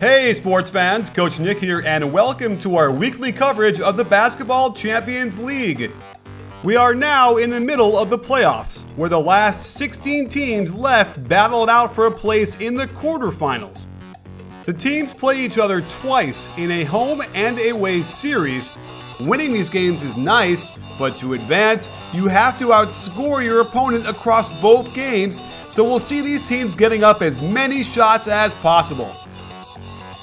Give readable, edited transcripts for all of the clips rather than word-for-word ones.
Hey sports fans, Coach Nick here and welcome to our weekly coverage of the Basketball Champions League. We are now in the middle of the playoffs, where the last 16 teams left battle it out for a place in the quarterfinals. The teams play each other twice in a home and away series. Winning these games is nice, but to advance, you have to outscore your opponent across both games, so we'll see these teams getting up as many shots as possible.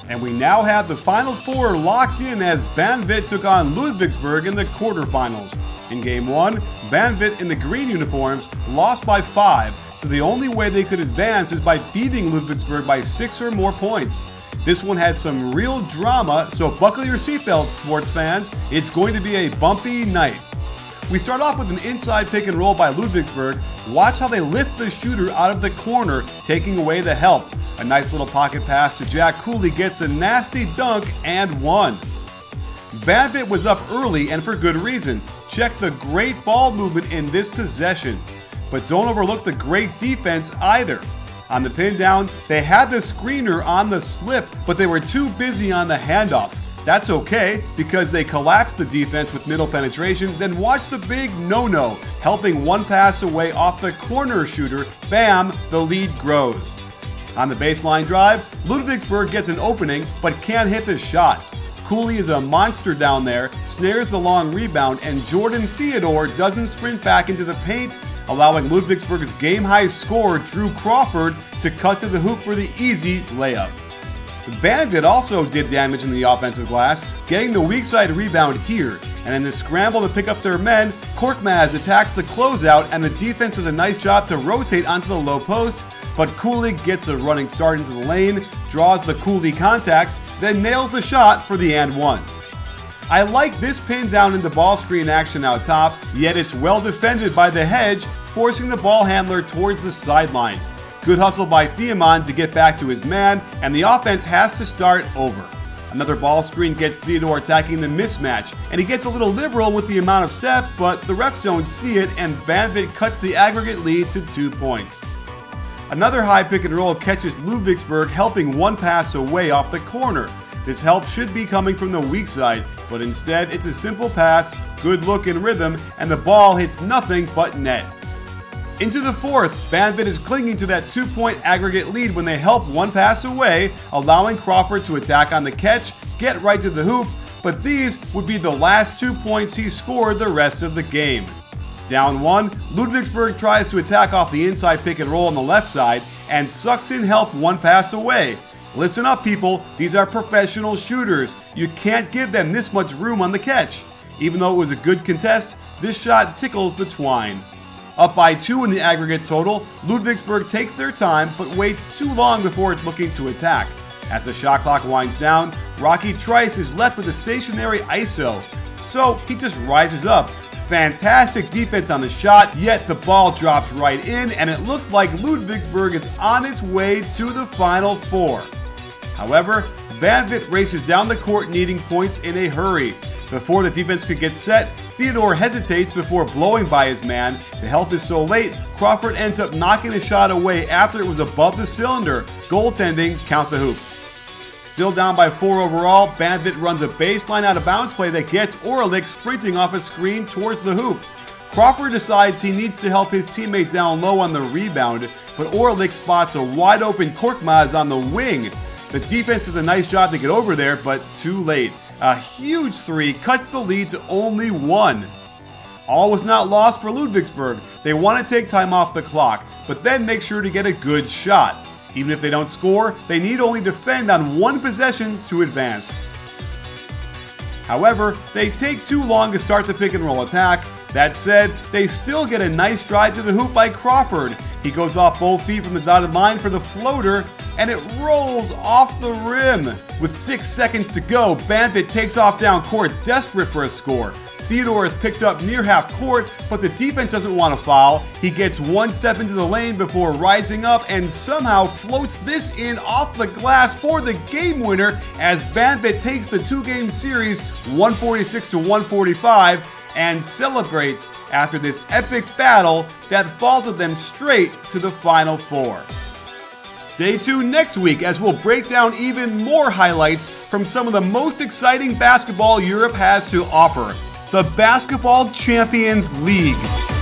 And we now have the Final Four locked in as Banvit took on Ludwigsberg in the quarterfinals. In Game 1, Banvit in the green uniforms lost by 5, so the only way they could advance is by beating Ludwigsberg by 6 or more points. This one had some real drama, so buckle your seatbelts, sports fans. It's going to be a bumpy night. We start off with an inside pick and roll by Ludwigsberg. Watch how they lift the shooter out of the corner, taking away the help. A nice little pocket pass to Jack Cooley gets a nasty dunk and one. Banvit was up early and for good reason. Check the great ball movement in this possession. But don't overlook the great defense either. On the pin down, they had the screener on the slip, but they were too busy on the handoff. That's okay, because they collapsed the defense with middle penetration, then watch the big no-no, helping one pass away off the corner shooter. Bam, the lead grows. On the baseline drive, Ludwigsburg gets an opening, but can't hit the shot. Cooley is a monster down there, snares the long rebound, and Jordan Theodore doesn't sprint back into the paint, allowing Ludwigsburg's game-high scorer Drew Crawford to cut to the hoop for the easy layup. Banvit also did damage in the offensive glass, getting the weak side rebound here, and in the scramble to pick up their men, Korkmaz attacks the closeout and the defense does a nice job to rotate onto the low post, but Cooley gets a running start into the lane, draws the Cooley contact, then nails the shot for the and one. I like this pin down into ball screen action out top, yet it's well defended by the hedge, forcing the ball handler towards the sideline. Good hustle by Diamond to get back to his man, and the offense has to start over. Another ball screen gets Theodore attacking the mismatch, and he gets a little liberal with the amount of steps, but the refs don't see it, and Banvit cuts the aggregate lead to 2 points. Another high pick and roll catches Ludwigsburg helping one pass away off the corner. This help should be coming from the weak side, but instead it's a simple pass, good look and rhythm, and the ball hits nothing but net. Into the fourth, Banvit is clinging to that 2-point aggregate lead when they help one pass away, allowing Crawford to attack on the catch, get right to the hoop, but these would be the last 2 points he scored the rest of the game. Down one, Ludwigsburg tries to attack off the inside pick and roll on the left side and sucks in help one pass away. Listen up, people, these are professional shooters. You can't give them this much room on the catch. Even though it was a good contest, this shot tickles the twine. Up by 2 in the aggregate total, Ludwigsburg takes their time but waits too long before looking to attack. As the shot clock winds down, Rocky Trice is left with a stationary ISO. So he just rises up. Fantastic defense on the shot, yet the ball drops right in and it looks like Ludwigsburg is on its way to the Final Four. However, Banvit races down the court needing points in a hurry. Before the defense could get set, Theodore hesitates before blowing by his man. The help is so late, Crawford ends up knocking the shot away after it was above the cylinder. Goaltending, count the hoop. Still down by 4 overall, Banvit runs a baseline out of bounds play that gets Orlik sprinting off a screen towards the hoop. Crawford decides he needs to help his teammate down low on the rebound, but Orlik spots a wide open Korkmaz on the wing. The defense does a nice job to get over there, but too late. A huge 3 cuts the lead to only 1. All was not lost for Ludwigsburg. They want to take time off the clock, but then make sure to get a good shot. Even if they don't score, they need only defend on 1 possession to advance. However, they take too long to start the pick and roll attack. That said, they still get a nice drive to the hoop by Crawford. He goes off both feet from the dotted line for the floater, and it rolls off the rim. With 6 seconds to go, Banvit takes off down court, desperate for a score. Theodore is picked up near half court, but the defense doesn't want to foul. He gets 1 step into the lane before rising up and somehow floats this in off the glass for the game winner as Banvit takes the 2-game series 146-145 and celebrates after this epic battle that vaulted them straight to the Final Four. Stay tuned next week as we'll break down even more highlights from some of the most exciting basketball Europe has to offer, the Basketball Champions League.